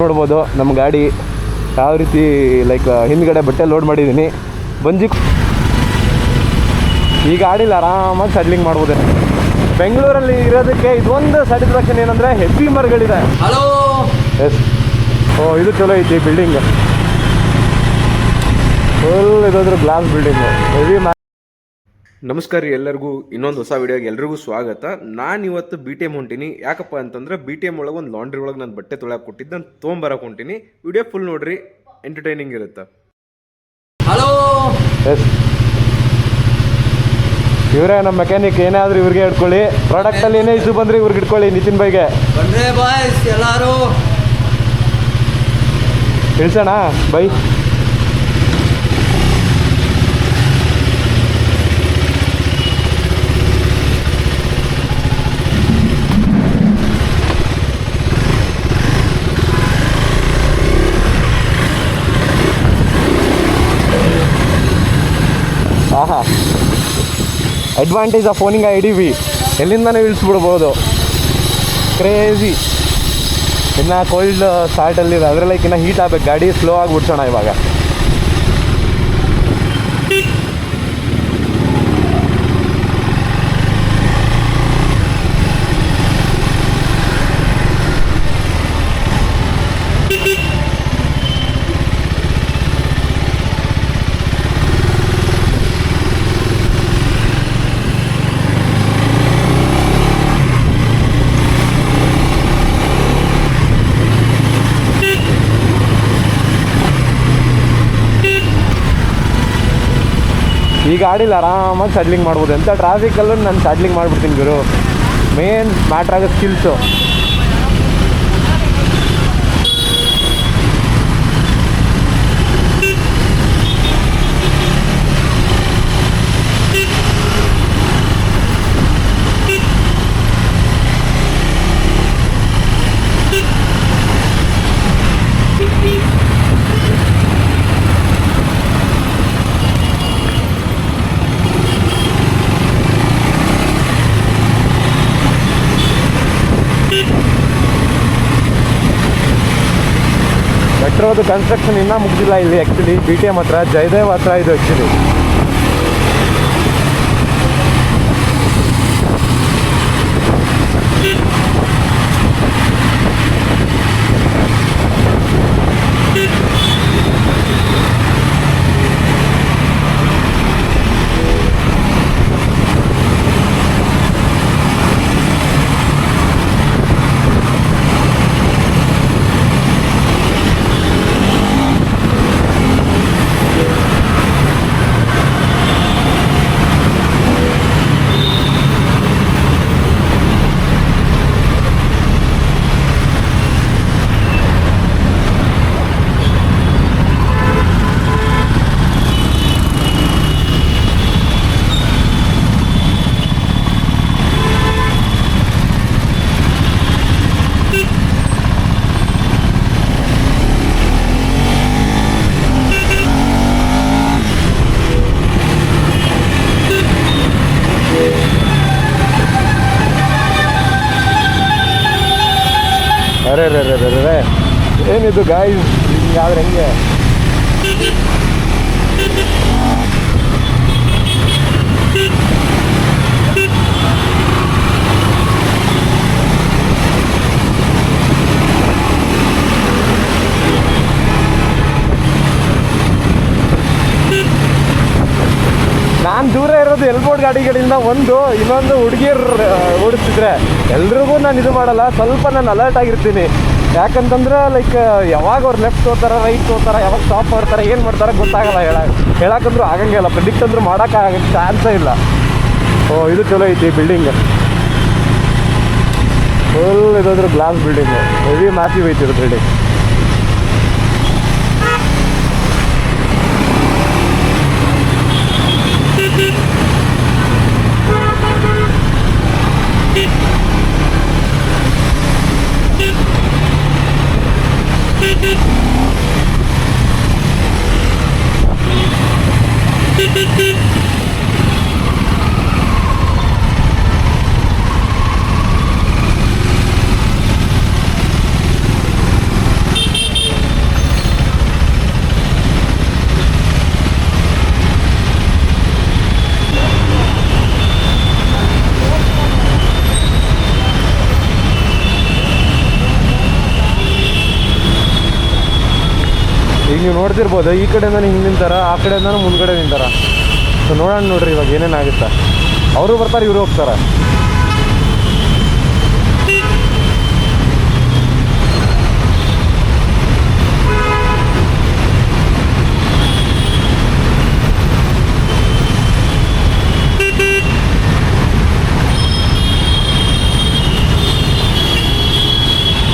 ನೋಡ್ಬೋದು ನಮ್ಮ ಗಾಡಿ ಯಾವ ರೀತಿ ಲೈಕ್ ಹಿಂದ್ಗಡೆ ಬಟ್ಟೆ ಲೋಡ್ ಮಾಡಿದ್ದೀನಿ. ಬಂಜಿ ಈ ಗಾಡೀಲಿ ಆರಾಮಾಗಿ ಸಡ್ಲಿಂಗ್ ಮಾಡ್ಬೋದು. ಬೆಂಗಳೂರಲ್ಲಿ ಇರೋದಕ್ಕೆ ಇದೊಂದು ಸ್ಯಾಟಿಸ್ಫ್ಯಾಕ್ಷನ್ ಏನಂದರೆ ಹೆವಿ ಮರಗಳಿದೆ. ಹಲೋ ಎಸ್, ಓ ಇದು ಚಲೋ ಐತಿ ಬಿಲ್ಡಿಂಗ್. ಫುಲ್ ಇದಾದ್ರೂ ಗ್ಲಾಸ್ ಬಿಲ್ಡಿಂಗ್ ಹೆವಿ. ನಮಸ್ಕಾರ ರೀ ಎಲ್ಲರಿಗೂ, ಇನ್ನೊಂದು ಹೊಸ ವಿಡಿಯೋಗೆ ಎಲ್ರಿಗೂ ಸ್ವಾಗತ. ನಾನು ಇವತ್ತು ಬಿ ಟಿ ಎಮ್ ಹೊಂಟೀನಿ. ಯಾಕಪ್ಪ ಅಂತಂದ್ರೆ ಬಿ ಟಿ ಎಮ್ ಒಳಗೆ ಒಂದು ಲಾಂಡ್ರಿ ಒಳಗೆ ನಾನು ಬಟ್ಟೆ ತೊಳೆಯಕ್ಕೆ ಕೊಟ್ಟಿದ್ದು, ನಾನು ತೊಗೊಂಬರಕ್ಕೆ ಹೊಂಟೀನಿ. ವಿಡಿಯೋ ಫುಲ್ ನೋಡ್ರಿ, ಎಂಟರ್ಟೈನಿಂಗ್ ಇರುತ್ತೆ. ಹಲೋ ಎಸ್, ಇವರೇ ನಮ್ಮ ಮೆಕ್ಯಾನಿಕ್. ಏನಾದರೂ ಇವ್ರಿಗೆ ಇಟ್ಕೊಳ್ಳಿ, ಪ್ರಾಡಕ್ಟಲ್ಲಿ ಏನೇ ಇಶ್ಯೂ ಬಂದರೆ ಇವ್ರಿಗೆ ಇಟ್ಕೊಳ್ಳಿ. ನಿತಿನ್ ಬೈಗೆ ಬಂದ್ರೆ ಬಾಯ್ಸ್ ಎಲ್ಲರೂ ತಿಳಿಸೋಣ ಬೈ. ಆಹಾ, advantage of owning I D V. ಎಲ್ಲಿಂದನೇ ಇಳಿಸ್ಬಿಡ್ಬೋದು. ಕ್ರೇಜಿ. ಇನ್ನು ಕೋಲ್ಡ್ ಸ್ಟಾರ್ಟಲ್ಲಿದೆ, ಅದರಲ್ಲ ಇನ್ನು ಹೀಟ್ ಆಗಬೇಕು. ಗಾಡಿ ಸ್ಲೋ ಆಗಿ ಬಿಡ್ಸೋಣ ಇವಾಗ. ಈ ಗಾಡೀಲಿ ಆರಾಮಾಗಿ ಸಡ್ಲಿಂಗ್ ಮಾಡ್ಬೋದು. ಎಂಥ ಟ್ರಾಫಿಕಲ್ಲೂ ನಾನು ಸಡ್ಲಿಂಗ್ ಮಾಡಿಬಿಡ್ತೀನಿ ಗುರು. ಮೇನ್ ಮ್ಯಾಟ್ರ್ ಆಗೋ ಸ್ಕಿಲ್ಸು. ಮೆಟ್ರೋದು ಕನ್ಸ್ಟ್ರಕ್ಷನ್ ಇನ್ನೂ ಮುಗಿದಿಲ್ಲ ಇಲ್ಲಿ. ಆ್ಯಕ್ಚುಲಿ ಬಿ ಟಿ ಎಮ್ ಹತ್ರ, ಜಯದೇವ್ ಹತ್ರ ಇದು ಆ್ಯಕ್ಚುಲಿ. ಅರೆ ರೇ ರೇ ರೇ ರೇ ಏನಿದು ಗಾಯ್ಸ್, ಹಿಂಗಾದ್ರೆ ಹೆಂಗೆ? ನಾನು ದೂರ ಇರೋದು ಎಲ್ಬೋರ್ಡ್ ಗಾಡಿಗಳಿಂದ. ಇನ್ನೊಂದು ಹುಡುಗಿಯರು ಓಡಿಸ್ತಿದ್ರೆ ಎಲ್ರಿಗೂ ನಾನು ಇದು ಮಾಡಲ್ಲ, ಸ್ವಲ್ಪ ನಾನು ಅಲರ್ಟ್ ಆಗಿರ್ತೀನಿ. ಯಾಕಂತಂದ್ರೆ ಲೈಕ್ ಯಾವಾಗ ಅವ್ರು ಲೆಫ್ಟ್ ಹೋಗ್ತಾರೆ, ರೈಟ್ ಹೋಗ್ತಾರೆ, ಯಾವಾಗ ಸ್ಟಾಪ್ ಮಾಡ್ತಾರೆ, ಏನು ಮಾಡ್ತಾರೆ ಗೊತ್ತಾಗಲ್ಲ. ಹೇಳಕ್ಕಂದ್ರೂ ಆಗಂಗಿಲ್ಲ, ಪ್ರಿಡಿಕ್ಟ್ ಅಂದ್ರೂ ಮಾಡೋಕ್ಕಾಗ ಚಾನ್ಸೇ ಇಲ್ಲ. ಓ ಇದು ಚಲೋ ಐತಿ ಬಿಲ್ಡಿಂಗ್. ಫುಲ್ ಇದಾದ್ರೂ ಗ್ಲಾಸ್ ಬಿಲ್ಡಿಂಗ್, ಹೆವಿ ಮ್ಯಾಸಿವ್ ಐತಿ ಇದು ಬಿಲ್ಡಿಂಗ್. ಈಗ ನೀವು ನೋಡ್ತಿರ್ಬೋದು, ಈ ಕಡೆಯಿಂದನೂ ಹಿಂಗೆ ನಿಂತಾರ, ಆ ಕಡೆಯಿಂದನೂ ಮುಂದ್ಗಡೆ ನಿಂತಾರ. ಸೊ ನೋಡೋಣ ನೋಡ್ರಿ ಇವಾಗ ಏನೇನಾಗುತ್ತೆ. ಅವರು ಬರ್ತಾರೆ, ಇವರು ಹೋಗ್ತಾರೆ.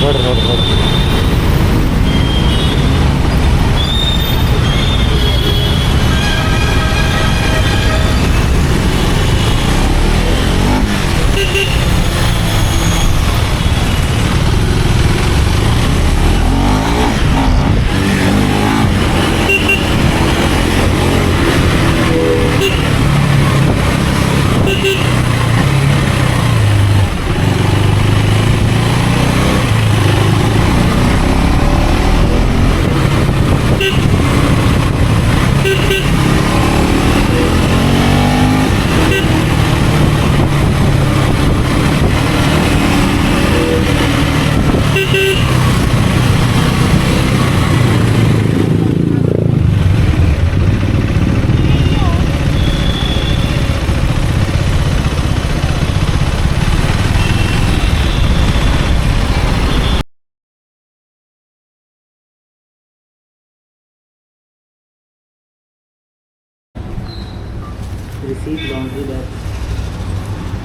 ನೋಡ್ರಿ ನೋಡ್ರಿ ನೋಡ್ರಿ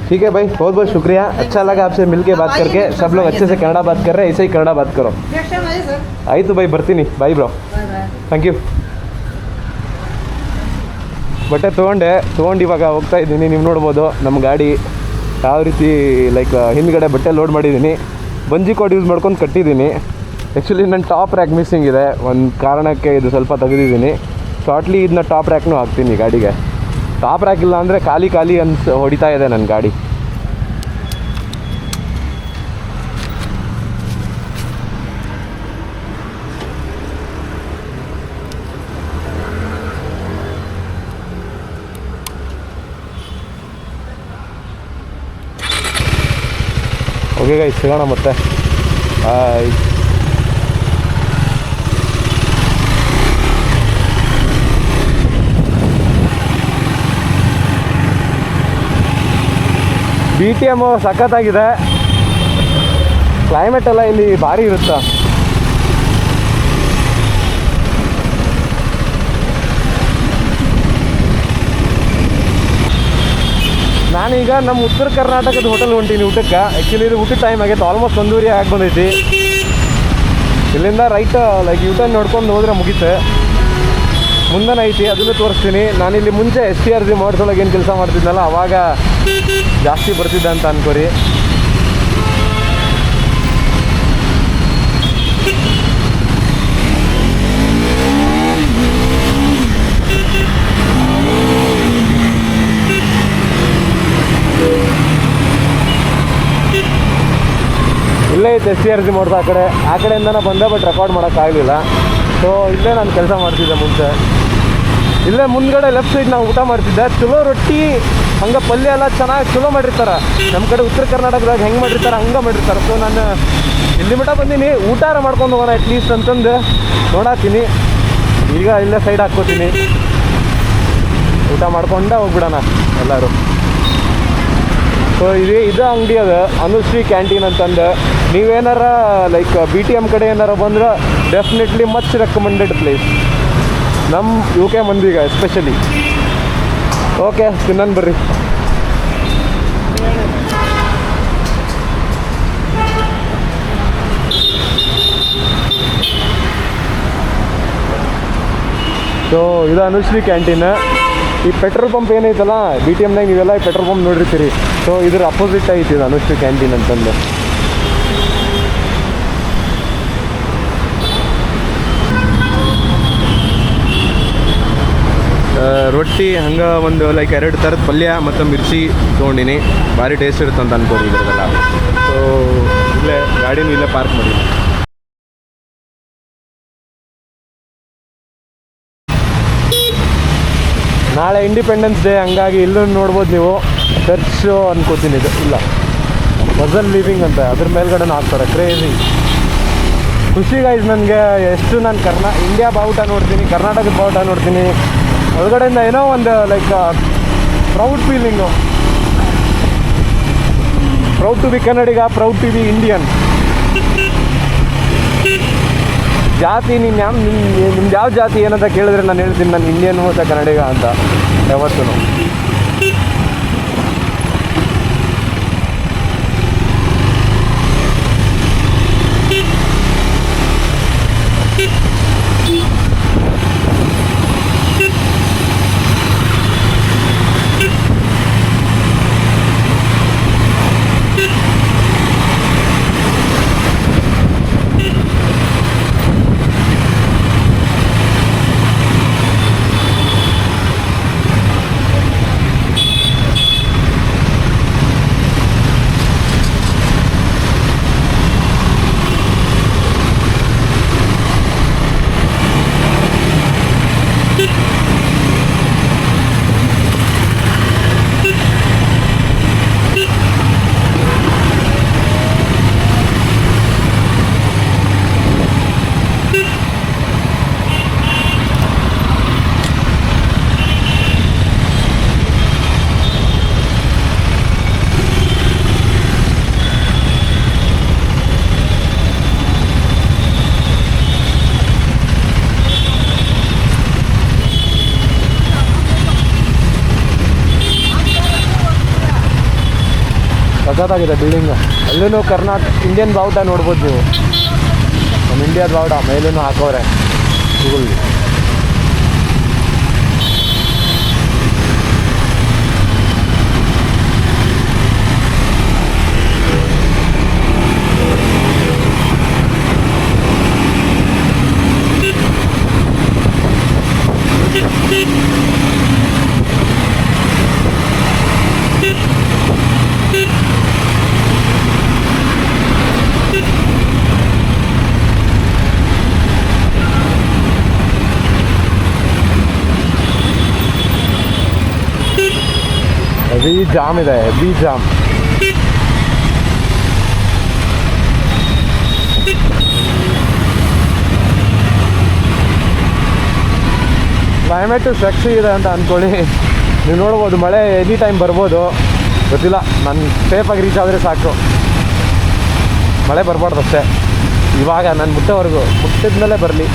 ठीक है भाई, बहुत बहुत शुक्रिया. अच्छा लगा आपसे मिलके बात करके. सब लोग अच्छे से कन्नड़ा बात कर रहे हैं, ऐसे ही कन्नड़ा बात करो. आइए भाई, ಬರ್ತೀನಿ. Bye bro. Thank you. ಬಟ್ಟೆ ತೊಗೊಂಡು ಇವಾಗ ಹೋಗ್ತಾ ಇದ್ದೀನಿ. ನೀವು ನೋಡ್ಬೋದು ನಮ್ಮ ಗಾಡಿ ಯಾವ ರೀತಿ ಲೈಕ್ ಹಿಂದ್ಗಡೆ ಬಟ್ಟೆ ಲೋಡ್ ಮಾಡಿದ್ದೀನಿ. ಬಂಜಿ ಕೋಡ್ ಯೂಸ್ ಮಾಡ್ಕೊಂಡು ಕಟ್ಟಿದ್ದೀನಿ. ಆ್ಯಕ್ಚುಲಿ ನನ್ನ ಟಾಪ್ ರ್ಯಾಕ್ ಮಿಸ್ಸಿಂಗ್ ಇದೆ. ಒಂದು ಕಾರಣಕ್ಕೆ ಇದು ಸ್ವಲ್ಪ ತೆಗೆದಿದ್ದೀನಿ. ಶಾರ್ಟ್ಲಿ ಇದನ್ನ ಟಾಪ್ ರ್ಯಾಕ್ನೂ ಹಾಕ್ತೀನಿ ಗಾಡಿಗೆ. ಟಾಪ್ ರ್ಯಾಕ್ ಇಲ್ಲ ಅಂದರೆ ಖಾಲಿ ಹೊಡಿತಾ ಇದೆ ನನ್ನ ಗಾಡಿ. ಓಕೆ ಗೈಸ್, ಸಿಗೋಣ ಮತ್ತೆ. ಬಾಯ್. BTM ಸಖತ್ತಾಗಿದೆ. ಕ್ಲೈಮೇಟ್ ಎಲ್ಲ ಇಲ್ಲಿ ಭಾರಿ ಇರುತ್ತೆ. ನಾನೀಗ ನಮ್ಮ ಉತ್ತರ ಕರ್ನಾಟಕದ ಹೋಟೆಲ್ ಹೊಂಟೀನಿ ಊಟಕ್ಕೆ. ಆ್ಯಕ್ಚುಲಿ ಇದು ಊಟದ ಟೈಮ್ ಆಗೈತೆ. ಆಲ್ಮೋಸ್ಟ್ 1:30 ಆಗಿ ಬಂದೈತಿ. ಇಲ್ಲಿಂದ ರೈಟ್ ಲೈಕ್ ಯೂಟರ್ನ್ ನೋಡ್ಕೊಂಡು ಹೋದ್ರೆ ಮುಗೀತು. ಮುಂದೆನೇ ಐತಿ, ಅದನ್ನು ತೋರಿಸ್ತೀನಿ. ನಾನಿಲ್ಲಿ ಮುಂಚೆ STRG ಮಾಡಿಸೋಳಗೆ ಏನು ಕೆಲಸ ಮಾಡ್ತಿದ್ನಲ್ಲ, ಅವಾಗ ಜಾಸ್ತಿ ಬರ್ತಿದ್ದೆ ಅಂತ ಅನ್ಕೋರಿ. ಇಲ್ಲೇ ಐತೆ STRG ಮೋಡ್ಸ್. ಆ ಕಡೆಯಿಂದನೇ ಬಂದೆ, ಬಟ್ ರೆಕಾರ್ಡ್ ಮಾಡೋಕ್ಕಾಗಲಿಲ್ಲ. ಸೊ ಇಲ್ಲೇ ನಾನು ಕೆಲಸ ಮಾಡ್ತಿದ್ದೆ ಮುಂಚೆ. ಇಲ್ಲೇ ಮುಂದ್ಗಡೆ ಲೆಫ್ಟ್ ಸೈಡ್ ನಾವು ಊಟ ಮಾಡ್ತಿದ್ದೆ. ಚಲೋ ರೊಟ್ಟಿ, ಹಂಗೆ ಪಲ್ಯ ಎಲ್ಲ ಚೆನ್ನಾಗಿ ಚಲೋ ಮಾಡಿರ್ತಾರೆ. ನಮ್ಮ ಕಡೆ ಉತ್ತರ ಕರ್ನಾಟಕದಾಗ ಹೆಂಗೆ ಮಾಡಿರ್ತಾರೆ ಹಂಗೆ ಮಾಡಿರ್ತಾರೆ. ಸೊ ನಾನು ಇಲ್ಲಿ ಮಟ್ಟ ಬಂದೀನಿ, ಊಟಾರ ಮಾಡ್ಕೊಂಡು ಹೋಗೋಣ ಅಟ್ಲೀಸ್ಟ್ ಅಂತಂದು ನೋಡಾತೀನಿ. ಈಗ ಇಲ್ಲೇ ಸೈಡ್ ಹಾಕ್ಕೋತೀನಿ, ಊಟ ಮಾಡ್ಕೊಂಡೆ ಹೋಗ್ಬಿಡೋಣ ಎಲ್ಲರೂ. ಸೊ ಇದು ಅಂಗಡಿ ಅದು ಅನುಶ್ರೀ ಕ್ಯಾಂಟೀನ್ ಅಂತಂದು. ನೀವೇನಾರ ಲೈಕ್ BTM ಕಡೆ ಏನಾರ ಬಂದ್ರೆ ಡೆಫಿನೆಟ್ಲಿ ಮಚ್ ರೆಕಮೆಂಡೆಡ್ ಪ್ಲೇಸ್ ನಮ್ಮ UK ಮಂದಿಗೆ ಎಸ್ಪೆಷಲಿ. ಓಕೆ, ತಿನ್ನನ್ ಬರ್ರಿ. ಸೊ ಇದು ಅನುಶ್ರೀ ಕ್ಯಾಂಟೀನ್. ಈ ಪೆಟ್ರೋಲ್ ಪಂಪ್ ಏನೈತಲ್ಲ BTMನಾಗ, ನೀವೆಲ್ಲ ಈ ಪೆಟ್ರೋಲ್ ಪಂಪ್ ನೋಡಿರ್ತೀರಿ. ಸೊ ಇದ್ರ ಅಪೋಸಿಟ್ ಐತಿ ಇದು ಅನುಶ್ರೀ ಕ್ಯಾಂಟೀನ್ ಅಂತಂದು. ರೊಟ್ಟಿ ಹಂಗೆ ಒಂದು ಲೈಕ್ 2 ಥರದ ಪಲ್ಯ ಮತ್ತು ಮಿರ್ಚಿ ತೊಗೊಂಡಿನಿ. ಭಾರಿ ಟೇಸ್ಟ್ ಇರುತ್ತೆ ಅಂತ ಅನ್ಕೋರಿ ಇದ್ರದ್ದೆಲ್ಲ. ಸೊ ಇಲ್ಲೇ ಗಾಡಿನೂ ಇಲ್ಲೇ ಪಾರ್ಕ್ ಮಾಡಿ. ನಾಳೆ ಇಂಡಿಪೆಂಡೆನ್ಸ್ ಡೇ, ಹಂಗಾಗಿ ಇಲ್ಲೂ ನೋಡ್ಬೋದು ನೀವು. ಚರ್ಚ್ ಅನ್ಕೋತೀನಿ ಇದು. ಇಲ್ಲ, ಪಜಲ್ ಲಿವಿಂಗ್ ಅಂತ ಅದ್ರ ಮೇಲ್ಗಡೆನೂ ಹಾಕ್ತಾರೆ. ಕ್ರೇಜಿ. ಖುಷಿ ಗೈಸ್ ನನಗೆ. ಎಷ್ಟು ನಾನು ಇಂಡಿಯಾ ಬಾವುಟ ನೋಡ್ತೀನಿ, ಕರ್ನಾಟಕದ ಬಾವುಟ ನೋಡ್ತೀನಿ, ಒಳಗಡೆಯಿಂದ ಏನೋ ಒಂದು like proud feeling. Proud to be Kannadiga, proud to be Indian. ಜಾತಿ ನಿಮ್ದು ಯಾವ ಜಾತಿ ಏನಂತ ಕೇಳಿದ್ರೆ ನಾನು ಹೇಳ್ತೀನಿ ನಾನು ಇಂಡಿಯನ್ ಮತ್ತು ಕನ್ನಡಿಗ ಅಂತ ಯಾವತ್ತೂ. ಸಖತ್ತಾಗಿದೆ ಬಿಲ್ಡಿಂಗು. ಅಲ್ಲೂ ಇಂಡಿಯನ್ ಬಾವುಟ ನೋಡ್ಬೋದು ನೀವು. ನಮ್ಮ ಇಂಡಿಯಾದ ಬಾವುಟ ಮೇಲೂ ಹಾಕೋರೆ ಇವುಗಳು. ಹೆವಿ ಜಾಮ್ ಇದೆ, ಹೆವಿ ಜಾಮ್. ಕ್ಲೈಮೇಟು ಸೆಕ್ಸಿ ಇದೆ ಅಂತ ಅಂದ್ಕೊಳ್ಳಿ. ನೀವು ನೋಡ್ಬೋದು ಮಳೆ ಎನಿ ಟೈಮ್ ಬರ್ಬೋದು, ಗೊತ್ತಿಲ್ಲ. ನಾನು ಸೇಫಾಗಿ ರೀಚ್ ಆದರೆ ಸಾಕು, ಮಳೆ ಬರಬಾರ್ದು ಅಷ್ಟೇ. ಇವಾಗ ನಾನು ಮುಟ್ಟಿದ ಮೇಲೆ ಬರಲಿ.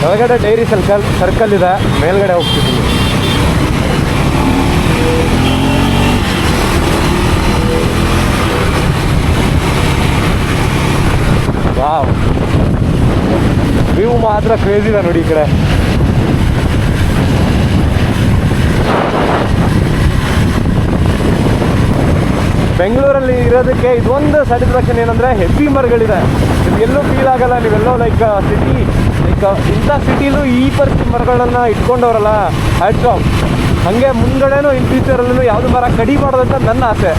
ಒಳಗಡೆ ಡೈರಿ ಸರ್ಕಲ್ ಇದೆ, ಮೇಲ್ಗಡೆ ಹೋಗ್ತಿದ್ದೀನಿ. ವಾವ್, ವ್ಯೂ ಮಾತ್ರ ಕ್ರೇಜಿ ಇದೆ ನೋಡಿ ಈ ಕಡೆ. ಬೆಂಗಳೂರಲ್ಲಿ ಇರೋದಕ್ಕೆ ಇದೊಂದು ಸ್ಯಾಟಿಸ್ಫ್ಯಾಕ್ಷನ್ ಏನಂದರೆ ಹೆವಿ ಮರಗಳಿದೆ. ನಿಮಗೆಲ್ಲೂ ಫೀಲ್ ಆಗಲ್ಲ, ನೀವೆಲ್ಲೋ ಲೈಕ್ ಇಂಥ ಸಿಟಿಲೂ ಈ ಪರಿಸ್ಥಿತಿ ಮರಗಳನ್ನು ಇಟ್ಕೊಂಡವ್ರಲ್ಲ, ಹ್ಯಾಟ್ಸ್ ಆಫ್. ಹಾಗೆ ಮುಂದ್ಗಡೆನೂ ಇನ್ ಫ್ಯೂಚರಲ್ಲೂ ಯಾವುದು ಮರ ಕಡಿಬಾರ್ದಂತ ನನ್ನ ಆಸೆ.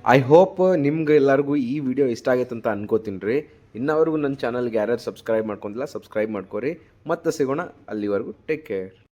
ಐ ಹೋಪ್ ನಿಮ್ಗೆ ಎಲ್ಲರಿಗೂ ಈ ವಿಡಿಯೋ ಇಷ್ಟ ಆಗೈತೆ ಅಂತ ಅನ್ಕೋತೀನಿ ರೀ. ಇನ್ನವರೆಗೂ ನನ್ನ ಚಾನಲ್ಗೆ ಯಾರ್ಯಾರು ಸಬ್ಸ್ಕ್ರೈಬ್ ಮಾಡ್ಕೊಂಡಿಲ್ಲ ಸಬ್ಸ್ಕ್ರೈಬ್ ಮಾಡ್ಕೊರಿ. ಮತ್ತೆ ಸಿಗೋಣ, ಅಲ್ಲಿವರೆಗೂ ಟೇಕ್ ಕೇರ್.